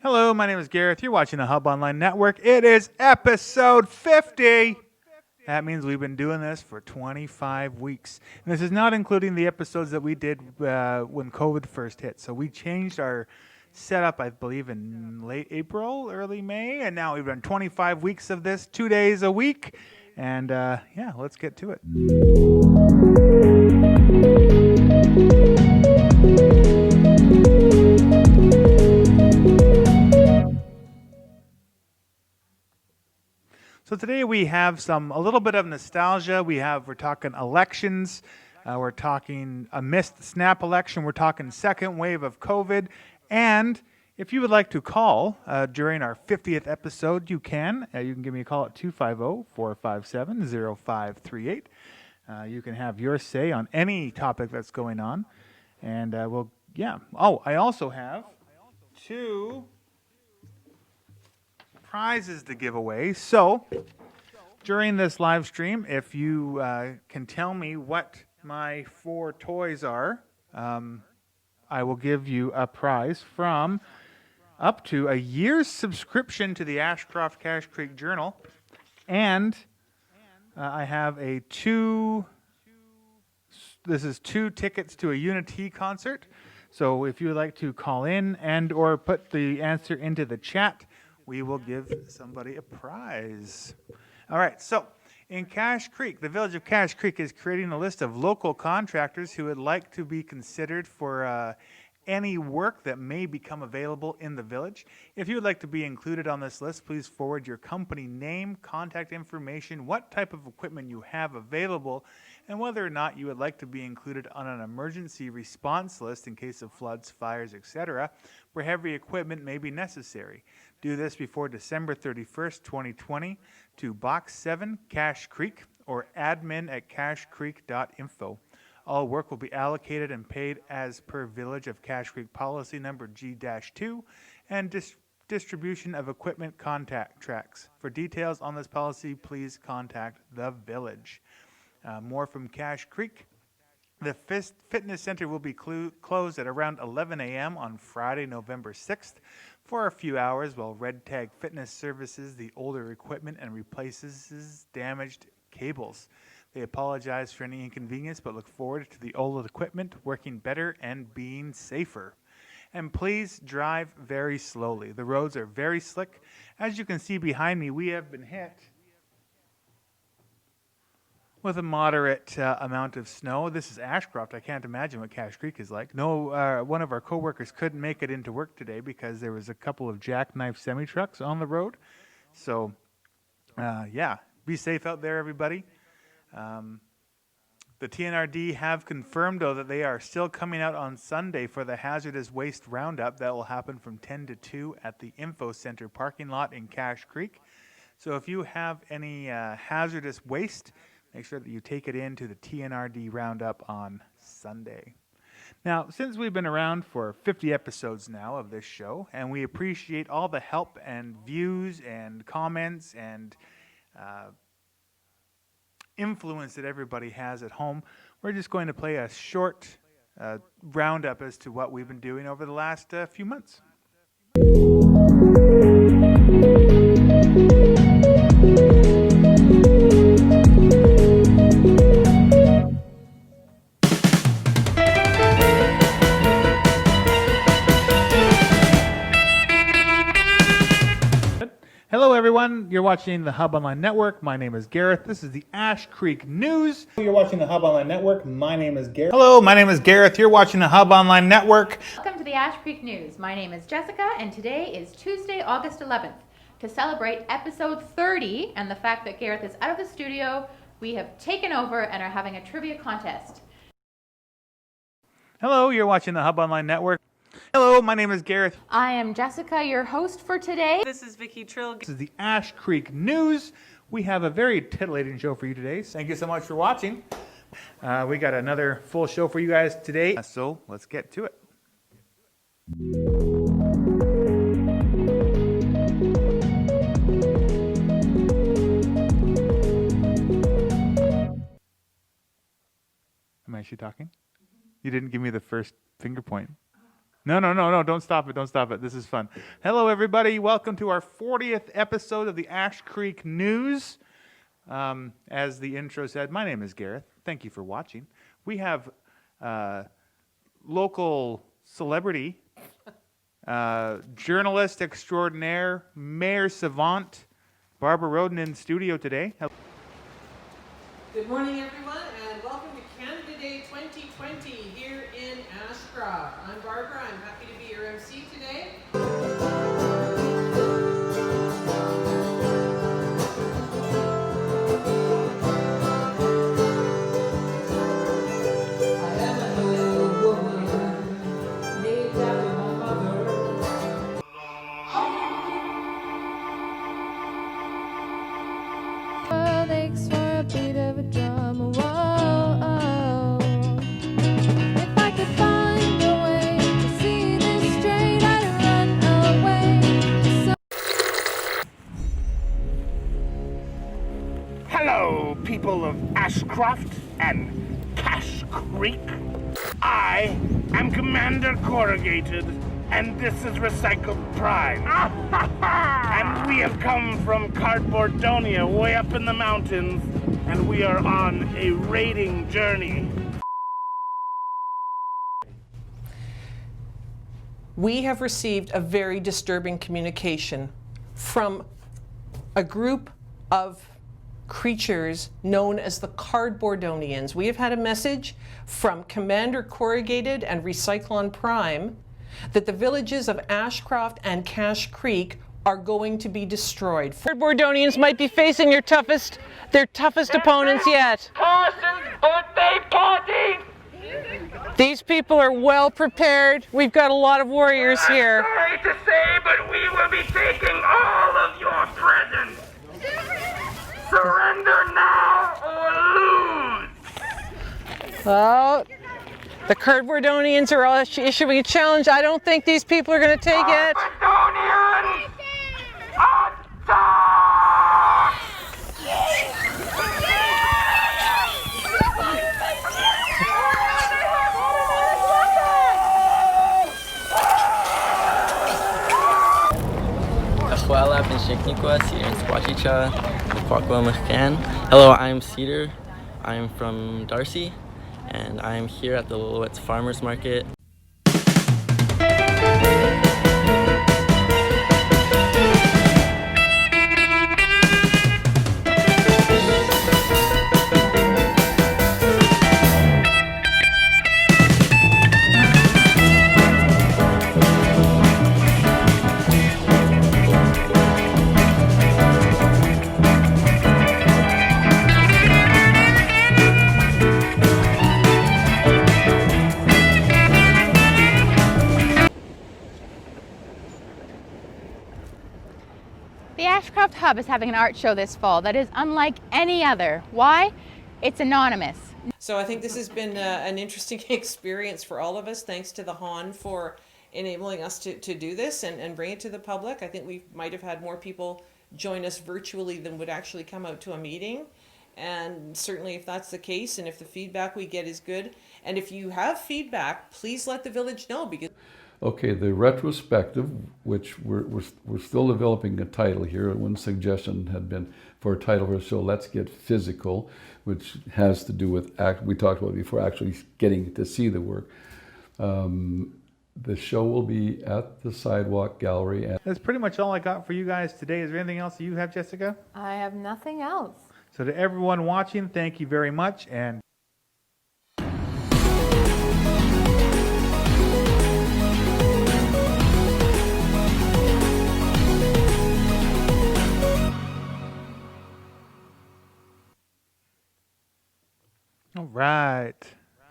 Hello, my name is Gareth. You're watching the Hub Online Network. It is episode 50. That means we've been doing this for 25 weeks. And this is not including the episodes that we did when COVID first hit. So we changed our setup, I believe, in late April, early May. And now we've done 25 weeks of this, 2 days a week. And yeah, let's get to it. So today we have a little bit of nostalgia. We're talking elections. We're talking a missed snap election. We're talking second wave of COVID. And if you would like to call during our 50th episode, you can. You can give me a call at 250-457-0538. You can have your say on any topic that's going on. And I also have 2 prizes to give away. So during this live stream, if you can tell me what my 4 toys are, I will give you a prize from up to a year's subscription to the Ashcroft Cache Creek Journal. And I have this is 2 tickets to a Unity concert. So if you would like to call in and or put the answer into the chat, we will give somebody a prize. All right, so in Cache Creek, the village of Cache Creek is creating a list of local contractors who would like to be considered for any work that may become available in the village. If you would like to be included on this list, please forward your company name, contact information, what type of equipment you have available, and whether or not you would like to be included on an emergency response list in case of floods, fires, etc., where heavy equipment may be necessary. Do this before December 31st, 2020 to Box 7, Cache Creek, or admin@cachecreek.info. All work will be allocated and paid as per Village of Cache Creek Policy Number G-2 and distribution of equipment contact tracks. For details on this policy, please contact the village. More from Cache Creek. The fitness center will be closed at around 11 a.m. on Friday, November 6th for a few hours while Red Tag Fitness services the older equipment and replaces damaged cables. They apologize for any inconvenience but look forward to the old equipment working better and being safer. And please drive very slowly. The roads are very slick. As you can see behind me, we have been hit with a moderate amount of snow. This is Ashcroft. I can't imagine what Cache Creek is like. No, one of our coworkers couldn't make it into work today because there was a couple of jackknife semi-trucks on the road. So, yeah, be safe out there, everybody. The TNRD have confirmed, though, that they are still coming out on Sunday for the Hazardous Waste Roundup. That will happen from 10 to 2 at the Info Center parking lot in Cache Creek. So if you have any hazardous waste, make sure that you take it into the TNRD Roundup on Sunday. Now, since we've been around for 50 episodes now of this show, and we appreciate all the help and views and comments and influence that everybody has at home, we're just going to play a short roundup as to what we've been doing over the last few months. Hello everyone, you're watching the Hub Online Network. My name is Gareth. This is the Ash Creek News. You're watching the Hub Online Network. My name is Gareth. Hello, my name is Gareth. You're watching the Hub Online Network. Welcome to the Ash Creek News. My name is Jessica and today is Tuesday, August 11th. To celebrate episode 30 and the fact that Gareth is out of the studio, we have taken over and are having a trivia contest. Hello, you're watching the Hub Online Network. Hello, my name is Gareth. I am Jessica, your host for today. This is Vicky Trill. This is the Ash Creek News. We have a very titillating show for you today. Thank you so much for watching. We got another full show for you guys today. So let's get to it. Am I actually talking? You didn't give me the first finger point. No, don't stop it. This is fun. Hello, everybody. Welcome to our 40th episode of the Ash Creek News. As the intro said, my name is Gareth. Thank you for watching. We have local celebrity, journalist extraordinaire, mayor savant, Barbara Roden in studio today. Good morning, everyone, and welcome to Canada Day 2020 here in Ashcroft. I'm Barbara. I'm happy to be your MC today. I am a little woman named after my mother. World aches for a beat of a drum. Whoa, if I could find a way to see this straight, I'd run away. Hello, people of Ashcroft and Cash Creek. I am Commander Corrugated, and this is Recycled Prime. And we have come from Cardboardonia, way up in the mountains, and we are on a raiding journey. We have received a very disturbing communication from a group of creatures known as the Cardboardonians. We have had a message from Commander Corrugated and Recyclon Prime that the villages of Ashcroft and Cash Creek are going to be destroyed. Cardboardonians might be facing their toughest opponents yet. These people are well prepared. We've got a lot of warriors here. Sorry to say, but we will be taking all of your presents. Surrender now or lose. Oh, the Cardboardonians are all issuing a challenge. I don't think these people are going to take it. Cardboardonians, attack! Hello, I'm Cedar. I'm from Darcy, and I'm here at the Lilwitz Farmers Market. The Ashcroft Hub is having an art show this fall that is unlike any other. Why? It's anonymous. So I think this has been an interesting experience for all of us. Thanks to the HON for enabling us to do this and bring it to the public. I think we might have had more people join us virtually than would actually come out to a meeting. And certainly if that's the case, and if the feedback we get is good, and if you have feedback, please let the village know, because Okay, the retrospective, which we're still developing a title here. One suggestion had been for a title for the show, Let's Get Physical, which has to do with, we talked about before, actually getting to see the work. The show will be at the Sidewalk Gallery. That's pretty much all I got for you guys today. Is there anything else you have, Jessica? I have nothing else. So to everyone watching, thank you very much. And all right.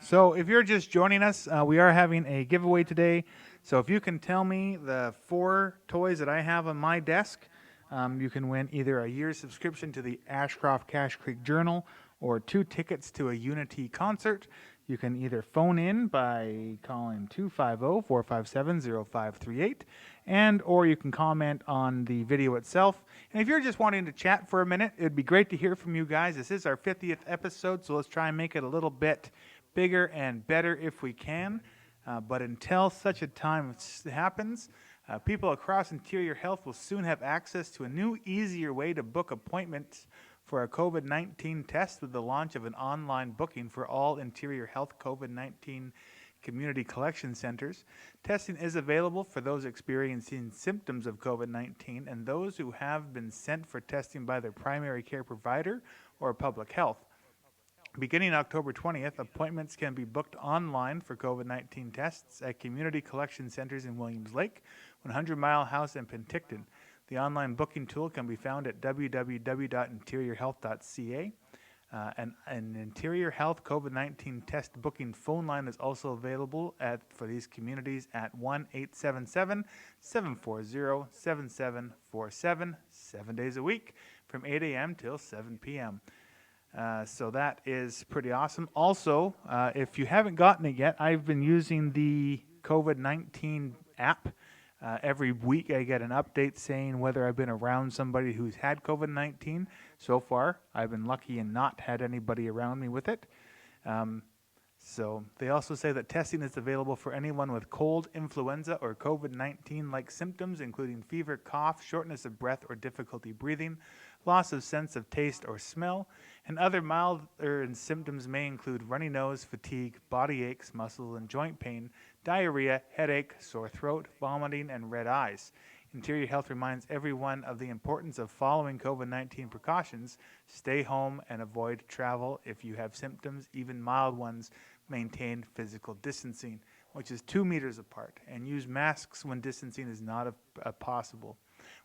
So if you're just joining us, we are having a giveaway today. So if you can tell me the 4 toys that I have on my desk, you can win either a year's subscription to the Ashcroft Cash Creek Journal or 2 tickets to a Unity concert. You can either phone in by calling 250-457-0538, or you can comment on the video itself. And if you're just wanting to chat for a minute, it'd be great to hear from you guys. This is our 50th episode, so let's try and make it a little bit bigger and better if we can. But until such a time happens, people across Interior Health will soon have access to a new, easier way to book appointments for a COVID-19 test with the launch of an online booking for all Interior Health COVID-19 community collection centers. Testing is available for those experiencing symptoms of COVID-19 and those who have been sent for testing by their primary care provider or public health. Beginning October 20th, appointments can be booked online for COVID-19 tests at community collection centers in Williams Lake, 100 Mile House, and Penticton. The online booking tool can be found at www.interiorhealth.ca. An Interior Health COVID-19 test booking phone line is also available for these communities at 1-877-740-7747, 7 days a week, from 8 a.m. till 7 p.m. So that is pretty awesome. Also, if you haven't gotten it yet, I've been using the COVID-19 app. Every week I get an update saying whether I've been around somebody who's had COVID-19. So far, I've been lucky and not had anybody around me with it. So they also say that testing is available for anyone with cold, influenza, or COVID-19-like symptoms, including fever, cough, shortness of breath, or difficulty breathing, loss of sense of taste or smell, and other milder symptoms may include runny nose, fatigue, body aches, muscle and joint pain, diarrhea, headache, sore throat, vomiting, and red eyes. Interior Health reminds everyone of the importance of following COVID-19 precautions. Stay home and avoid travel. If you have symptoms, even mild ones, maintain physical distancing, which is 2 meters apart, and use masks when distancing is not possible.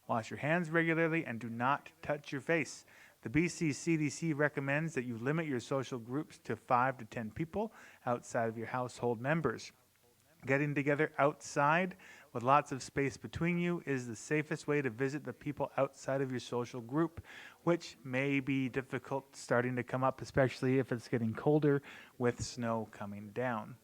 Wash your hands regularly and do not touch your face. The BC CDC recommends that you limit your social groups to 5 to 10 people outside of your household members. Getting together outside with lots of space between you is the safest way to visit the people outside of your social group, which may be difficult starting to come up, especially if it's getting colder with snow coming down.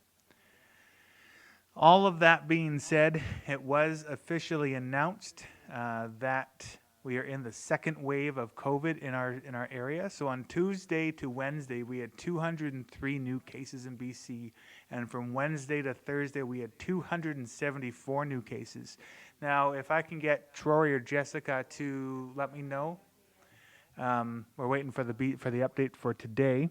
All of that being said, it was officially announced that we are in the second wave of COVID in our area. So on Tuesday to Wednesday, we had 203 new cases in BC. And from Wednesday to Thursday, we had 274 new cases. Now, if I can get Troy or Jessica to let me know, we're waiting for the update for today.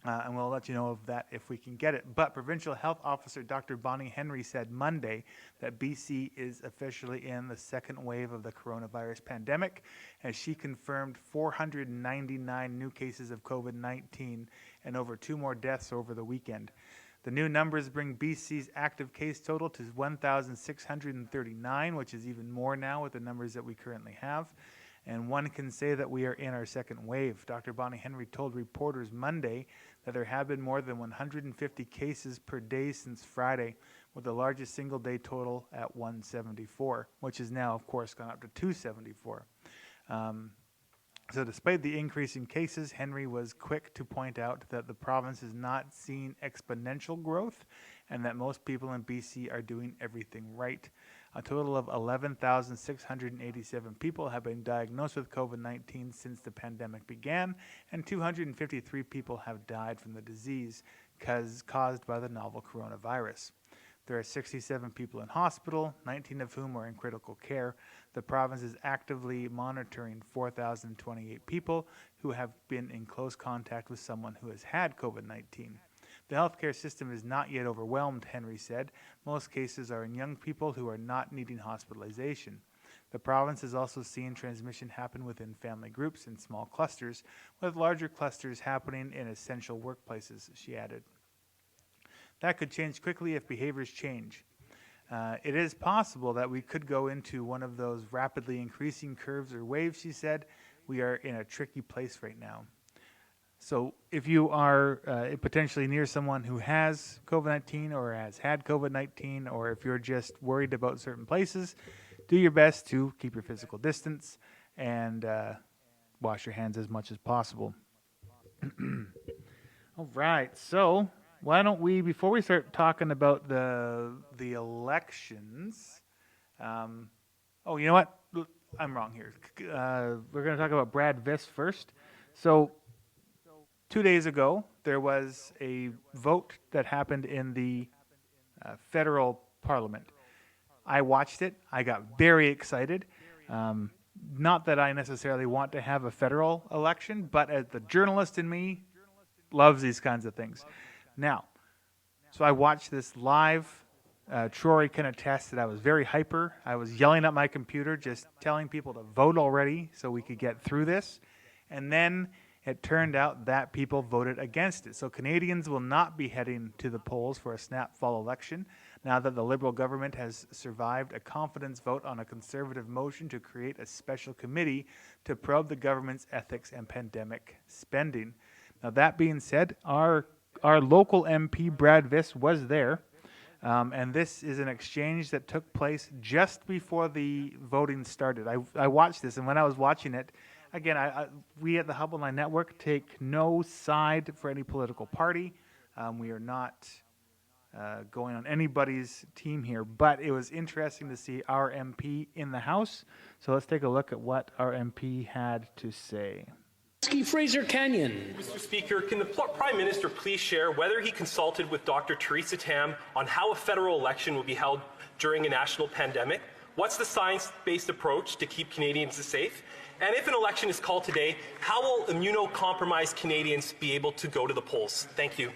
And we'll let you know of that if we can get it. But Provincial Health Officer Dr. Bonnie Henry said Monday that BC is officially in the second wave of the coronavirus pandemic, as she confirmed 499 new cases of COVID-19 and over 2 more deaths over the weekend. The new numbers bring BC's active case total to 1,639, which is even more now with the numbers that we currently have. And one can say that we are in our second wave. Dr. Bonnie Henry told reporters Monday that there have been more than 150 cases per day since Friday, with the largest single-day total at 174, which is now, of course, gone up to 274. So despite the increase in cases, Henry was quick to point out that the province is not seeing exponential growth and that most people in BC are doing everything right. A total of 11,687 people have been diagnosed with COVID-19 since the pandemic began, and 253 people have died from the disease caused by the novel coronavirus. There are 67 people in hospital, 19 of whom are in critical care. The province is actively monitoring 4,028 people who have been in close contact with someone who has had COVID-19. The healthcare system is not yet overwhelmed, Henry said. Most cases are in young people who are not needing hospitalization. The province is also seeing transmission happen within family groups in small clusters, with larger clusters happening in essential workplaces, she added. That could change quickly if behaviors change. It is possible that we could go into one of those rapidly increasing curves or waves, she said. We are in a tricky place right now. So if you are potentially near someone who has COVID-19 or has had COVID-19, or if you're just worried about certain places, do your best to keep your physical distance and wash your hands as much as possible. All right, so why don't we, before we start talking about the elections, you know what? I'm wrong here. We're going to talk about Brad Viss first. So 2 days ago, there was a vote that happened in the federal parliament. I watched it. I got very excited. Not that I necessarily want to have a federal election, but as the journalist in me loves these kinds of things. Now, so I watched this live. Troy can attest that I was very hyper. I was yelling at my computer, just telling people to vote already so we could get through this. And then it turned out that people voted against it. So Canadians will not be heading to the polls for a snap fall election now that the Liberal government has survived a confidence vote on a Conservative motion to create a special committee to probe the government's ethics and pandemic spending. Now, that being said, our local MP, Brad Viss, was there. And this is an exchange that took place just before the voting started. I watched this, and when I was watching it, again, we at the Hub Online Network take no side for any political party. We are not going on anybody's team here, but it was interesting to see our MP in the House. So let's take a look at what our MP had to say. Fraser Canyon. Mr. Speaker, can the Prime Minister please share whether he consulted with Dr. Theresa Tam on how a federal election will be held during a national pandemic? What's the science-based approach to keep Canadians safe? And if an election is called today, how will immunocompromised Canadians be able to go to the polls? Thank you.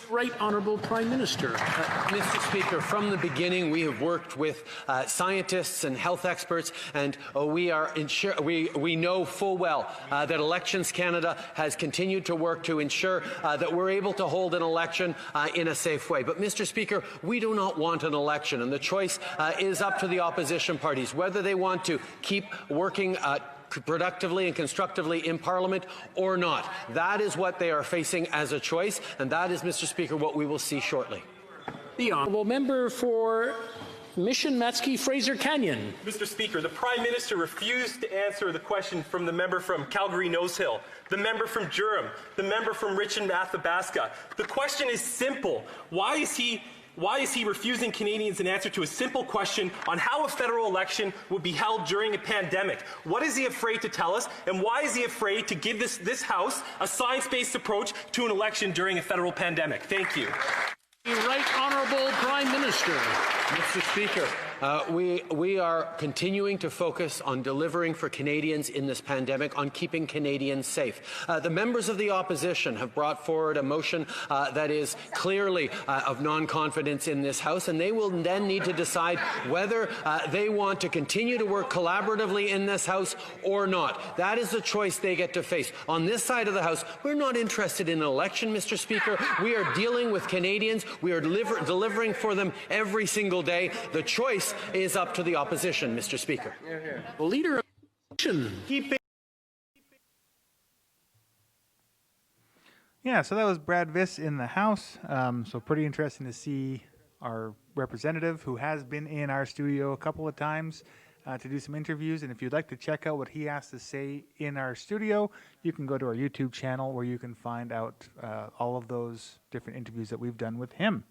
Right Honourable Prime Minister. Mr. Speaker, from the beginning we have worked with scientists and health experts, and we know full well that Elections Canada has continued to work to ensure that we're able to hold an election in a safe way. But, Mr. Speaker, we do not want an election, and the choice is up to the opposition parties, whether they want to keep working productively and constructively in Parliament or not. That is what they are facing as a choice, and that is, Mr. Speaker, what we will see shortly. The Honourable Member for Mission Matsky Fraser Canyon. Mr. Speaker, the Prime Minister refused to answer the question from the member from Calgary Nose Hill, the member from Durham, the member from Richmond Athabasca. The question is simple. Why is he refusing Canadians an answer to a simple question on how a federal election would be held during a pandemic? What is he afraid to tell us, and why is he afraid to give this House a science-based approach to an election during a federal pandemic? Thank you. The Right Honourable Prime Minister. Mr. Speaker, we are continuing to focus on delivering for Canadians in this pandemic, on keeping Canadians safe. The members of the opposition have brought forward a motion that is clearly of non-confidence in this House, and they will then need to decide whether they want to continue to work collaboratively in this House or not. That is the choice they get to face. On this side of the House, we're not interested in an election, Mr. Speaker. We are dealing with Canadians. We are delivering for them every single day. The choice is up to the opposition, Mr. Speaker. The Leader of the Opposition. Yeah, so that was Brad Viss in the House. So pretty interesting to see our representative, who has been in our studio a couple of times to do some interviews. And if you'd like to check out what he has to say in our studio, you can go to our YouTube channel where you can find out all of those different interviews that we've done with him.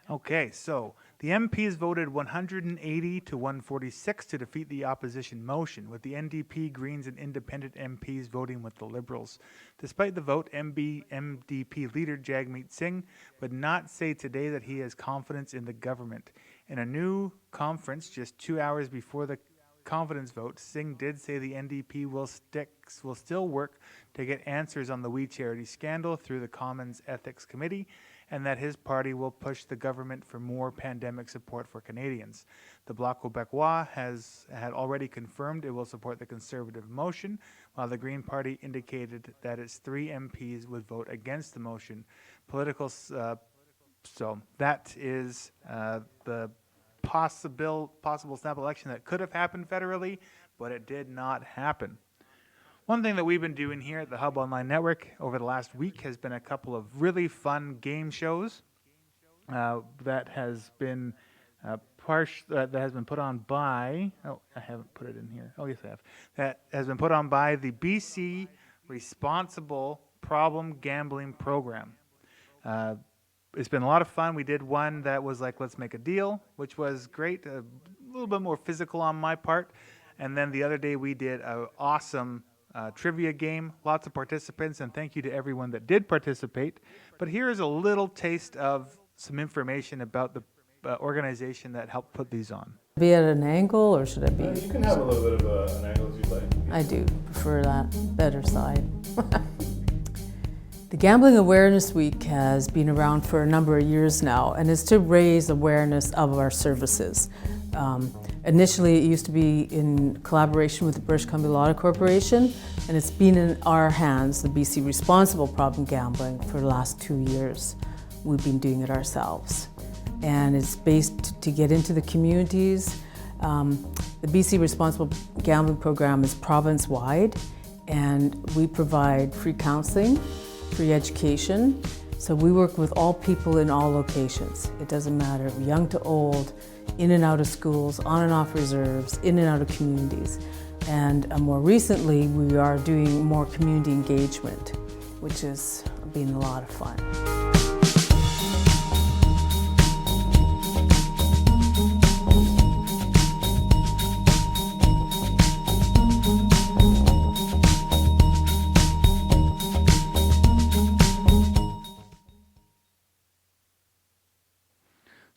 Okay, so the MPs voted 180 to 146 to defeat the opposition motion, with the NDP, Greens, and Independent MPs voting with the Liberals. Despite the vote, MDP leader Jagmeet Singh would not say today that he has confidence in the government. In a new conference just 2 hours before the confidence vote, Singh did say the NDP will still work to get answers on the We Charity scandal through the Commons Ethics Committee, and that his party will push the government for more pandemic support for Canadians. The Bloc Québécois had already confirmed it will support the Conservative motion, while the Green Party indicated that its 3 MPs would vote against the motion. So that is the possible snap election that could have happened federally, but it did not happen. One thing that we've been doing here at the Hub Online Network over the last week has been a couple of really fun game shows that has been put on by. Oh, I haven't put it in here. Oh, yes, I have. That has been put on by the BC Responsible Problem Gambling Program. It's been a lot of fun. We did one that was like, let's make a deal, which was great. A little bit more physical on my part. And then the other day we did an awesome trivia game, lots of participants, and thank you to everyone that did participate. But here is a little taste of some information about the organization that helped put these on. Be at an angle, or should I be? You can have a little bit of an angle if you'd like. I do prefer that better side. The Gambling Awareness Week has been around for a number of years now, and is to raise awareness of our services. Initially, it used to be in collaboration with the British Columbia Lotto Corporation, and it's been in our hands, the BC Responsible Problem Gambling, for the last 2 years. We've been doing it ourselves. And it's based to get into the communities. The BC Responsible Gambling Program is province-wide, and we provide free counseling, free education. So we work with all people in all locations. It doesn't matter, young to old, in and out of schools, on and off reserves, in and out of communities. And more recently, we are doing more community engagement, which has been a lot of fun.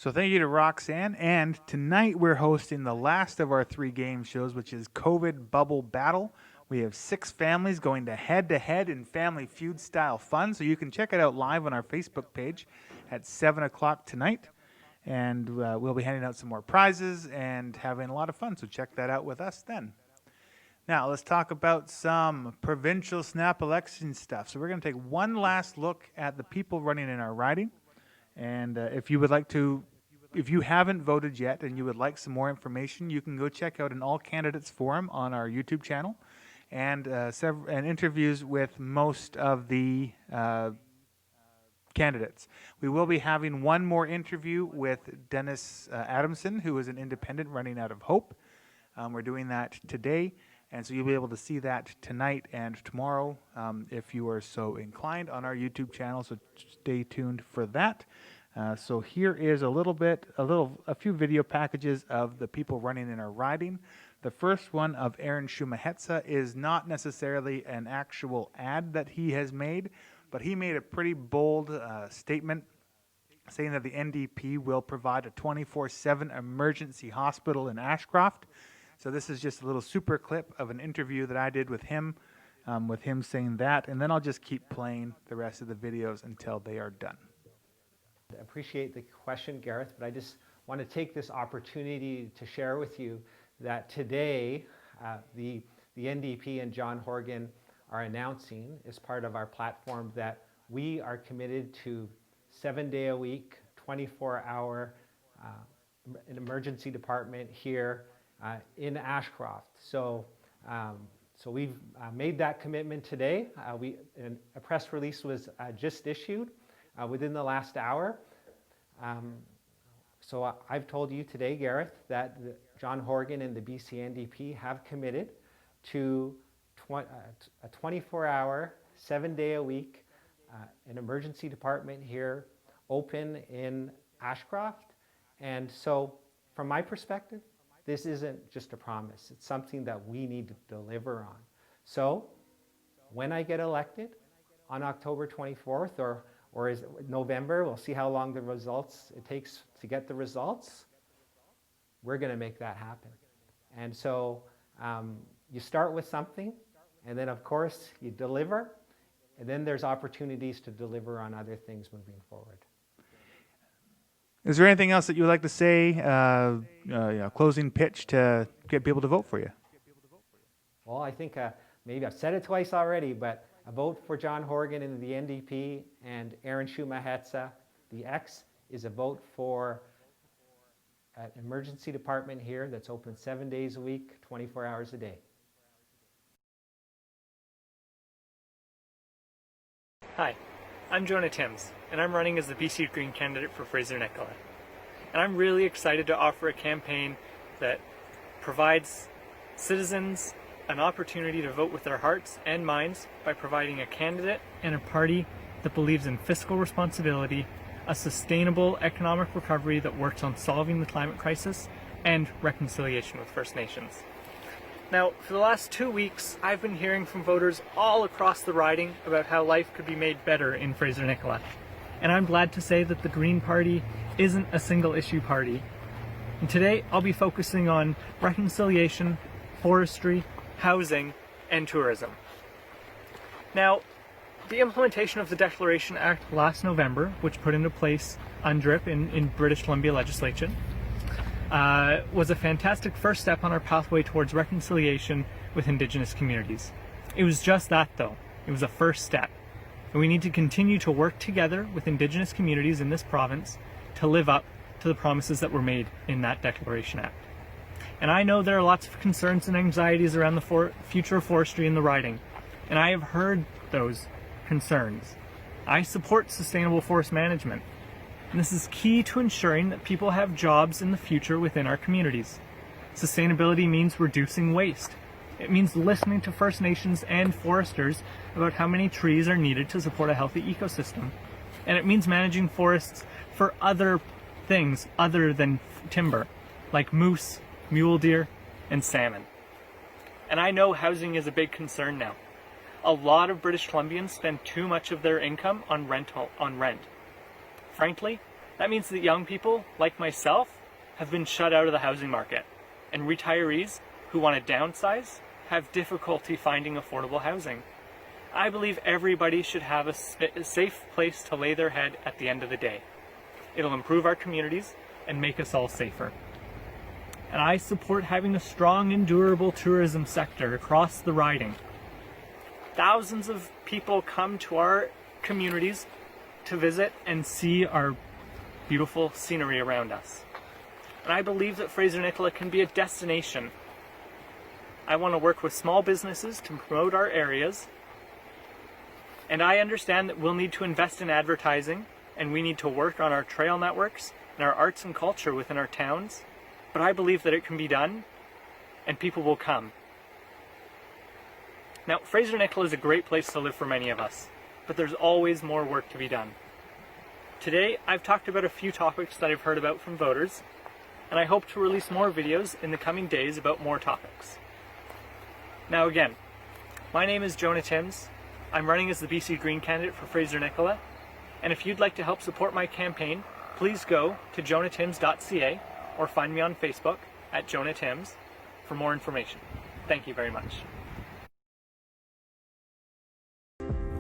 So thank you to Roxanne, and tonight we're hosting the last of our 3 game shows, which is COVID Bubble Battle. We have 6 families going to head in Family Feud style fun, so you can check it out live on our Facebook page at 7 o'clock tonight, and we'll be handing out some more prizes and having a lot of fun, so check that out with us then. Now let's talk about some provincial snap election stuff. So we're going to take one last look at the people running in our riding. And if you haven't voted yet and you would like some more information, you can go check out an All Candidates Forum on our YouTube channel, and interviews with most of the candidates. We will be having one more interview with Dennis Adamson, who is an independent running out of Hope. We're doing that today, and so you'll be able to see that tonight and tomorrow if you are so inclined on our YouTube channel, so stay tuned for that. So here is a few video packages of the people running in our riding. The first one of Aaron Shumahetsa is not necessarily an actual ad that he has made, but he made a pretty bold statement saying that the NDP will provide a 24/7 emergency hospital in Ashcroft. So this is just a little super clip of an interview that I did with him saying that, and then I'll just keep playing the rest of the videos until they are done. I appreciate the question, Gareth, but I just want to take this opportunity to share with you that today the NDP and John Horgan are announcing as part of our platform that we are committed to 7-day-a-week, 24-hour an emergency department here in Ashcroft. So we've made that commitment today. A press release was just issued within the last hour. So I've told you today, Gareth, that John Horgan and the BC NDP have committed to a 24-hour, 7-day-a-week an emergency department here open in Ashcroft. And so from my perspective, this isn't just a promise. It's something that we need to deliver on. So when I get elected on October 24th or is it November, we'll see how long it takes to get the results, we're going to make that happen. And so you start with something, and then of course you deliver, and then there's opportunities to deliver on other things moving forward. Is there anything else that you would like to say, closing pitch to get people to vote for you? Well, I think maybe I've said it twice already, but a vote for John Horgan and the NDP and Aaron Shumahetsa, the X, is a vote for an emergency department here that's open 7 days a week, 24 hours a day. Hi, I'm Jonah Timms, and I'm running as the BC Green candidate for Fraser-Nicola. And I'm really excited to offer a campaign that provides citizens an opportunity to vote with their hearts and minds by providing a candidate and a party that believes in fiscal responsibility, a sustainable economic recovery that works on solving the climate crisis, and reconciliation with First Nations. Now, for the last 2 weeks, I've been hearing from voters all across the riding about how life could be made better in Fraser-Nicola. And I'm glad to say that the Green Party isn't a single issue party. And today I'll be focusing on reconciliation, forestry, housing, and tourism. Now, the implementation of the Declaration Act last November, which put into place UNDRIP in British Columbia legislation, was a fantastic first step on our pathway towards reconciliation with Indigenous communities. It was just that though. It was a first step. And we need to continue to work together with Indigenous communities in this province to live up to the promises that were made in that Declaration Act. And I know there are lots of concerns and anxieties around the future of forestry in the riding, and I have heard those concerns. I support sustainable forest management, and this is key to ensuring that people have jobs in the future within our communities. Sustainability means reducing waste. It means listening to First Nations and foresters about how many trees are needed to support a healthy ecosystem. And it means managing forests for other things other than timber, like moose, mule deer, and salmon. And I know housing is a big concern now. A lot of British Columbians spend too much of their income on rent. Frankly, that means that young people, like myself, have been shut out of the housing market, and retirees who want to downsize have difficulty finding affordable housing. I believe everybody should have a safe place to lay their head at the end of the day. It'll improve our communities and make us all safer. And I support having a strong and durable tourism sector across the riding. Thousands of people come to our communities to visit and see our beautiful scenery around us. And I believe that Fraser-Nicola can be a destination. I want to work with small businesses to promote our areas. And I understand that we'll need to invest in advertising, and we need to work on our trail networks and our arts and culture within our towns. But I believe that it can be done, and people will come. Now, Fraser-Nicola is a great place to live for many of us, but there's always more work to be done. Today, I've talked about a few topics that I've heard about from voters, and I hope to release more videos in the coming days about more topics. Now again, my name is Jonah Timms. I'm running as the BC Green candidate for Fraser-Nicola, and if you'd like to help support my campaign, please go to jonahtimms.ca or find me on Facebook at Jonah Timms for more information. Thank you very much.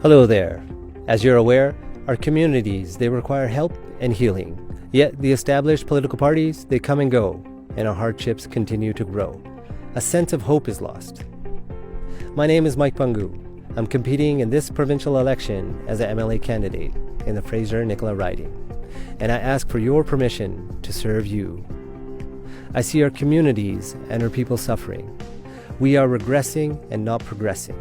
Hello there. As you're aware, our communities, they require help and healing. Yet the established political parties, they come and go, and our hardships continue to grow. A sense of hope is lost. My name is Mike Pangu. I'm competing in this provincial election as an MLA candidate in the Fraser-Nicola riding, and I ask for your permission to serve you. I see our communities and our people suffering. We are regressing and not progressing.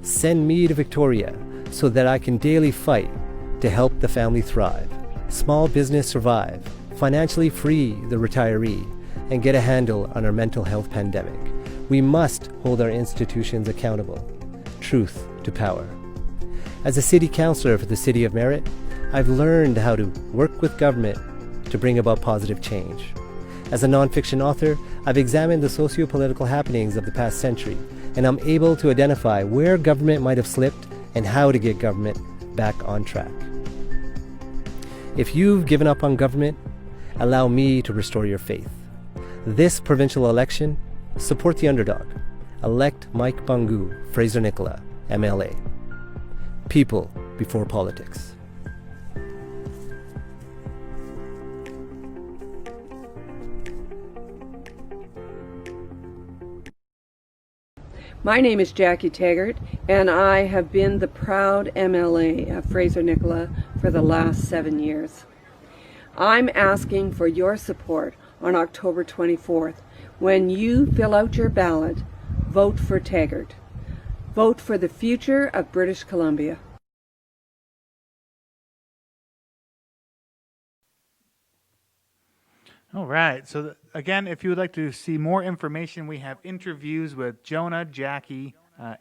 Send me to Victoria so that I can daily fight to help the family thrive, small business survive, financially free the retiree, and get a handle on our mental health pandemic. We must hold our institutions accountable. Truth to power. As a city councillor for the City of Merritt, I've learned how to work with government to bring about positive change. As a nonfiction author, I've examined the socio-political happenings of the past century, and I'm able to identify where government might have slipped and how to get government back on track. If you've given up on government, allow me to restore your faith. This provincial election, support the underdog. Elect Mike Pangu, Fraser-Nicola, MLA. People before politics. My name is Jackie Taggart, and I have been the proud MLA of Fraser-Nicola for the last 7 years. I'm asking for your support on October 24th. When you fill out your ballot, vote for Taggart. Vote for the future of British Columbia. All right. So again, if you would like to see more information, we have interviews with Jonah, Jackie,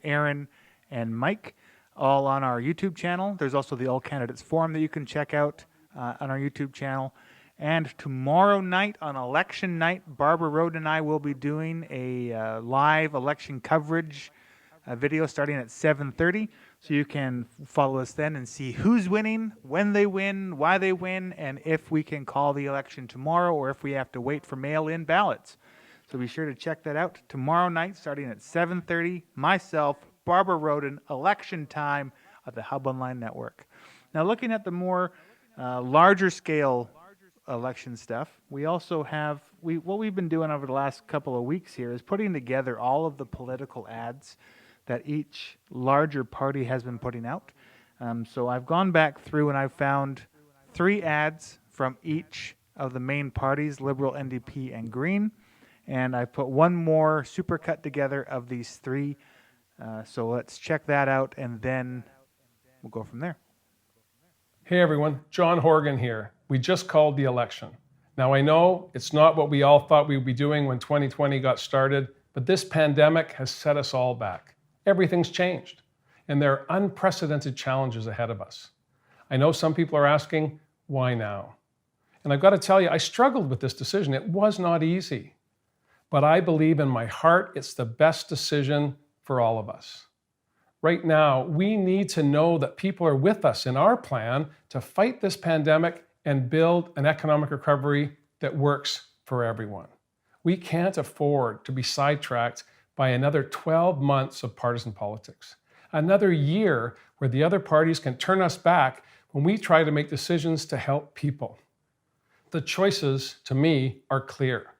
Aaron, and Mike, all on our YouTube channel. There's also the All Candidates Forum that you can check out on our YouTube channel. And tomorrow night, on election night, Barbara Roden and I will be doing a live election coverage video starting at 7:30. So you can follow us then and see who's winning, when they win, why they win, and if we can call the election tomorrow or if we have to wait for mail-in ballots. So be sure to check that out tomorrow night starting at 7:30. Myself, Barbara Roden, election time of the Hub Online Network. Now looking at the more larger scale election stuff, we also have, what we've been doing over the last couple of weeks here is putting together all of the political ads that each larger party has been putting out. So I've gone back through and I've found 3 ads from each of the main parties, Liberal, NDP, and Green. And I put one more supercut together of these 3. So let's check that out and then we'll go from there. Hey everyone, John Horgan here. We just called the election. Now I know it's not what we all thought we would be doing when 2020 got started, but this pandemic has set us all back. Everything's changed, and there are unprecedented challenges ahead of us. I know some people are asking, why now? And I've got to tell you, I struggled with this decision. It was not easy, but I believe in my heart it's the best decision for all of us. Right now, we need to know that people are with us in our plan to fight this pandemic and build an economic recovery that works for everyone. We can't afford to be sidetracked by another 12 months of partisan politics, another year where the other parties can turn us back when we try to make decisions to help people. The choices, to me, are clear.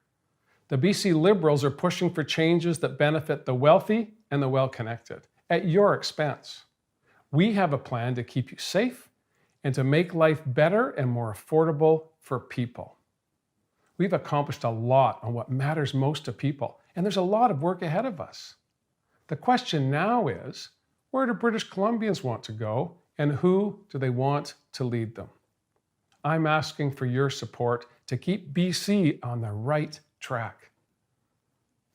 The BC Liberals are pushing for changes that benefit the wealthy and the well-connected at your expense. We have a plan to keep you safe and to make life better and more affordable for people. We've accomplished a lot on what matters most to people, and there's a lot of work ahead of us. The question now is, where do British Columbians want to go, and who do they want to lead them? I'm asking for your support to keep BC on the right track.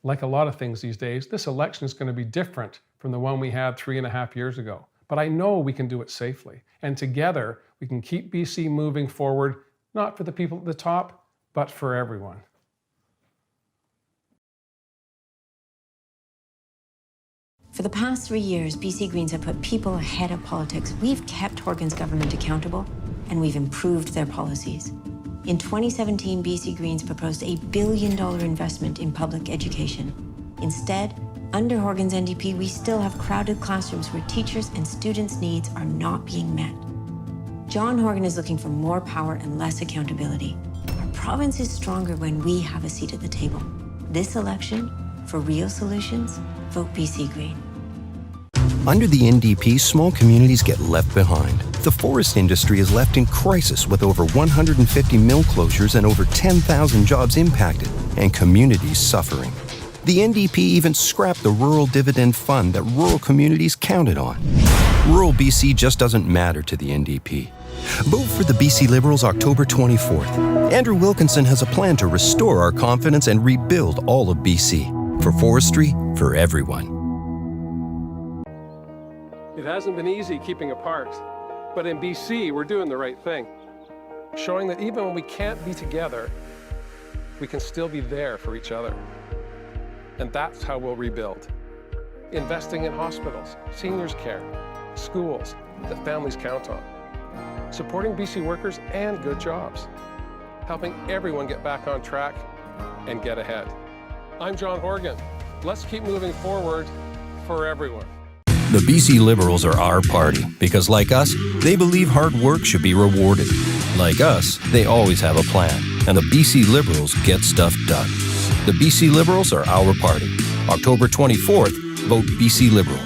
Like a lot of things these days, this election is going to be different from the one we had 3.5 years ago. But I know we can do it safely, and together we can keep BC moving forward, not for the people at the top, but for everyone. For the past 3 years, BC Greens have put people ahead of politics. We've kept Horgan's government accountable, and we've improved their policies. In 2017, BC Greens proposed a $1 billion investment in public education. Instead, under Horgan's NDP, we still have crowded classrooms where teachers' and students' needs are not being met. John Horgan is looking for more power and less accountability. Our province is stronger when we have a seat at the table. This election, for real solutions, vote BC Green. Under the NDP, small communities get left behind. The forest industry is left in crisis with over 150 mill closures and over 10,000 jobs impacted, and communities suffering. The NDP even scrapped the Rural Dividend Fund that rural communities counted on. Rural BC just doesn't matter to the NDP. Vote for the BC Liberals October 24th. Andrew Wilkinson has a plan to restore our confidence and rebuild all of BC. For forestry, for everyone. It hasn't been easy keeping apart, but in BC, we're doing the right thing. Showing that even when we can't be together, we can still be there for each other. And that's how we'll rebuild. Investing in hospitals, seniors care, schools that families count on. Supporting BC workers and good jobs. Helping everyone get back on track and get ahead. I'm John Horgan. Let's keep moving forward for everyone. The BC Liberals are our party because, like us, they believe hard work should be rewarded. Like us, they always have a plan, and the BC Liberals get stuff done. The BC Liberals are our party. October 24th, vote BC Liberal.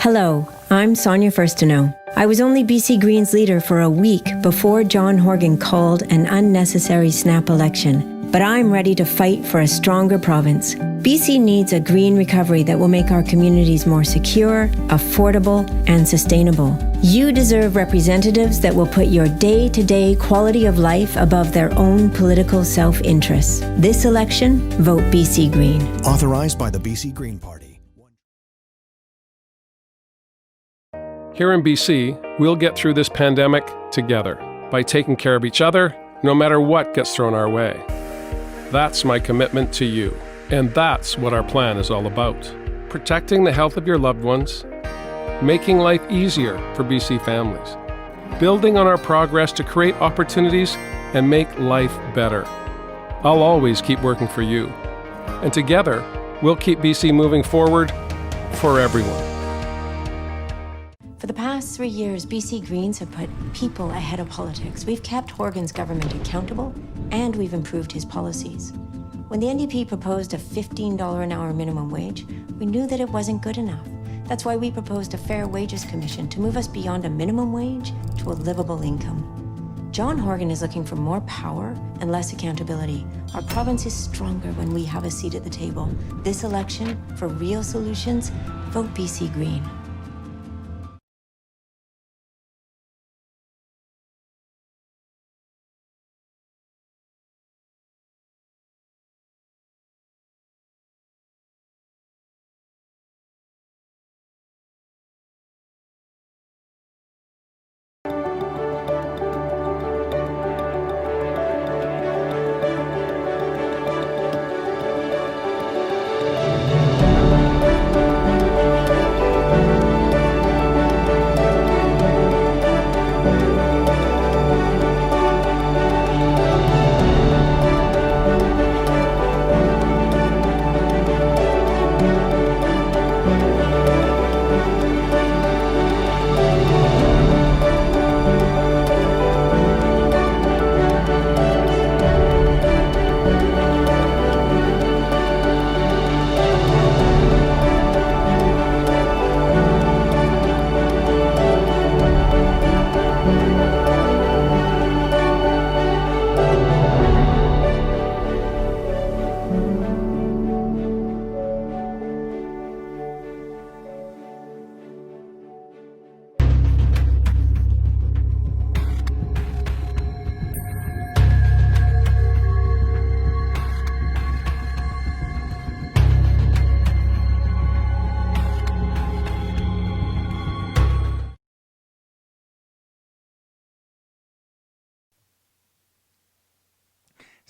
Hello, I'm Sonia Firstino. I was only BC Greens leader for a week before John Horgan called an unnecessary snap election. But I'm ready to fight for a stronger province. BC needs a green recovery that will make our communities more secure, affordable, and sustainable. You deserve representatives that will put your day-to-day quality of life above their own political self-interests. This election, vote BC Green. Authorized by the BC Green Party. Here in BC, we'll get through this pandemic together by taking care of each other, no matter what gets thrown our way. That's my commitment to you, and that's what our plan is all about. Protecting the health of your loved ones, making life easier for BC families, building on our progress to create opportunities and make life better. I'll always keep working for you. And together, we'll keep BC moving forward for everyone. For the past 3 years, BC Greens have put people ahead of politics. We've kept Horgan's government accountable, and we've improved his policies. When the NDP proposed a $15 an hour minimum wage, we knew that it wasn't good enough. That's why we proposed a Fair Wages Commission to move us beyond a minimum wage to a livable income. John Horgan is looking for more power and less accountability. Our province is stronger when we have a seat at the table. This election, for real solutions, vote BC Green.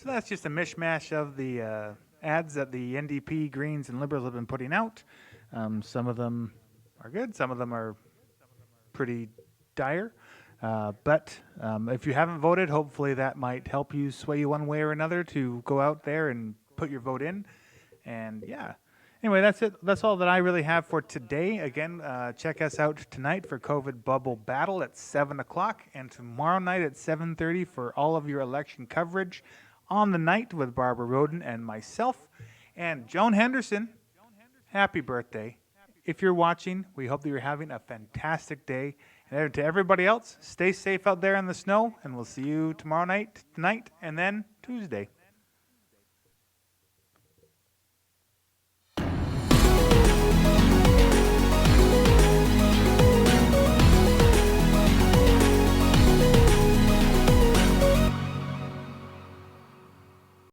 So that's just a mishmash of the ads that the NDP, Greens, and Liberals have been putting out. Some of them are good. Some of them are pretty dire. But if you haven't voted, hopefully that might help you sway you one way or another to go out there and put your vote in. And yeah. Anyway, that's it. That's all that I really have for today. Again, check us out tonight for COVID Bubble Battle at 7 o'clock and tomorrow night at 7:30 for all of your election coverage on the night with Barbara Roden and myself. And Joan Henderson, happy birthday. If you're watching, we hope that you're having a fantastic day. And to everybody else, stay safe out there in the snow, and we'll see you tomorrow night, tonight, and then Tuesday.